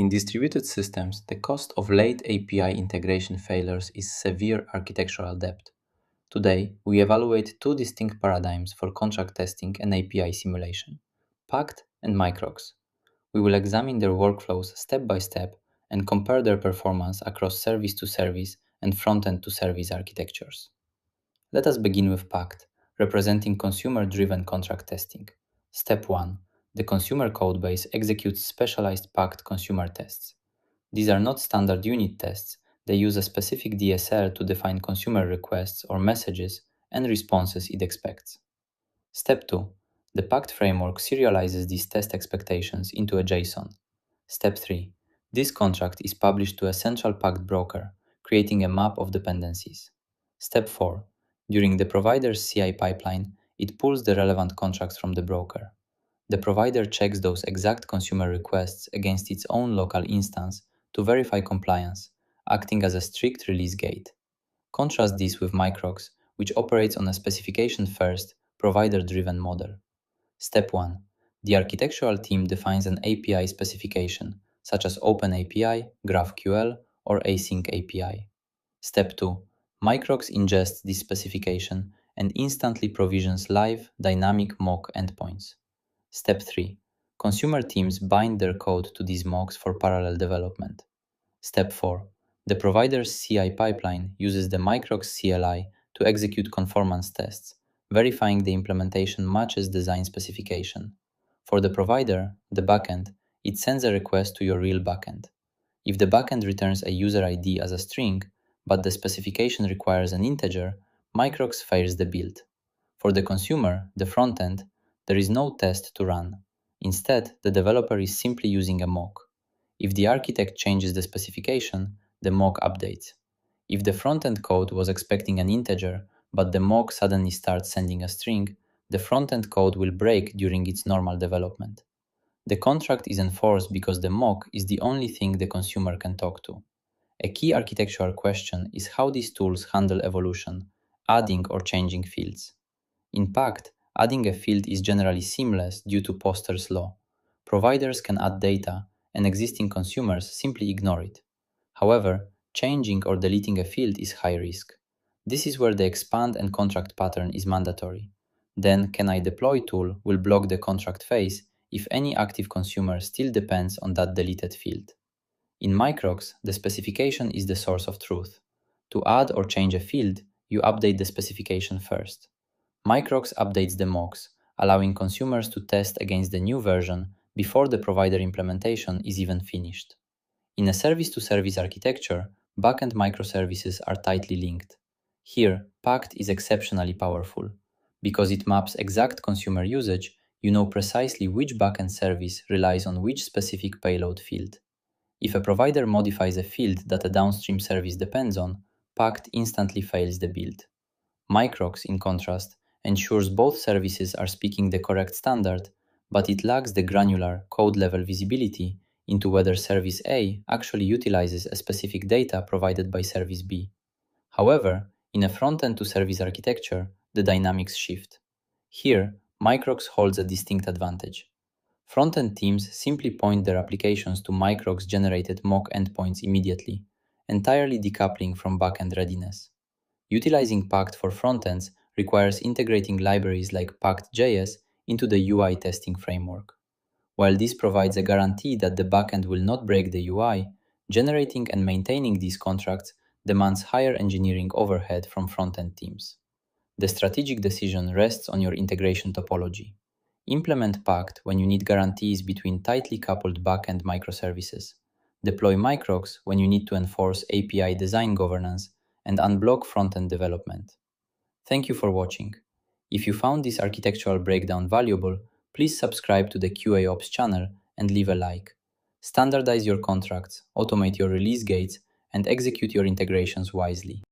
In distributed systems, the cost of late API integration failures is severe architectural debt. Today, we evaluate two distinct paradigms for contract testing and API simulation: Pact and Microcks. We will examine their workflows step by step and compare their performance across service-to-service and front-end-to-service architectures. Let us begin with Pact, representing consumer-driven contract testing. Step 1. The consumer codebase executes specialized Pact consumer tests. These are not standard unit tests, they use a specific DSL to define consumer requests or messages and responses it expects. Step 2. The Pact framework serializes these test expectations into a JSON. Step 3. This contract is published to a central Pact broker, creating a map of dependencies. Step 4. During the provider's CI pipeline, it pulls the relevant contracts from the broker. The provider checks those exact consumer requests against its own local instance to verify compliance, acting as a strict release gate. Contrast this with Microcks, which operates on a specification-first, provider-driven model. Step 1. The architectural team defines an API specification, such as OpenAPI, GraphQL, or Async API. Step 2. Microcks ingests this specification and instantly provisions live, dynamic mock endpoints. Step 3. Consumer teams bind their code to these mocks for parallel development. Step 4. The provider's CI pipeline uses the Microcks CLI to execute conformance tests, verifying the implementation matches design specification. For the provider, the backend, it sends a request to your real backend. If the backend returns a user ID as a string, but the specification requires an integer, Microcks fails the build. For the consumer, the frontend, there is no test to run. Instead, the developer is simply using a mock. If the architect changes the specification, the mock updates. If the frontend code was expecting an integer, but the mock suddenly starts sending a string, the frontend code will break during its normal development. The contract is enforced because the mock is the only thing the consumer can talk to. A key architectural question is how these tools handle evolution, adding or changing fields. In Pact, adding a field is generally seamless due to Poster's law. Providers can add data, and existing consumers simply ignore it. However, changing or deleting a field is high risk. This is where the expand and contract pattern is mandatory. Then CanIDeploy tool will block the contract phase if any active consumer still depends on that deleted field. In Microcks, the specification is the source of truth. To add or change a field, you update the specification first. Microcks updates the mocks, allowing consumers to test against the new version before the provider implementation is even finished. In a service-to-service architecture, backend microservices are tightly linked. Here, Pact is exceptionally powerful. Because it maps exact consumer usage, you know precisely which backend service relies on which specific payload field. If a provider modifies a field that a downstream service depends on, Pact instantly fails the build. Microcks, in contrast, ensures both services are speaking the correct standard, but it lacks the granular, code-level visibility into whether service A actually utilizes a specific data provided by service B. However, in a front-end-to-service architecture, the dynamics shift. Here, Microcks holds a distinct advantage. Front-end teams simply point their applications to Microcks-generated mock endpoints immediately, entirely decoupling from backend readiness. Utilizing Pact for frontends requires integrating libraries like Pact.js into the UI testing framework. While this provides a guarantee that the backend will not break the UI, generating and maintaining these contracts demands higher engineering overhead from front-end teams. The strategic decision rests on your integration topology. Implement Pact when you need guarantees between tightly coupled backend microservices. Deploy Microcks when you need to enforce API design governance and unblock front-end development. Thank you for watching. If you found this architectural breakdown valuable, please subscribe to the QAOps channel and leave a like. Standardize your contracts, automate your release gates, and execute your integrations wisely.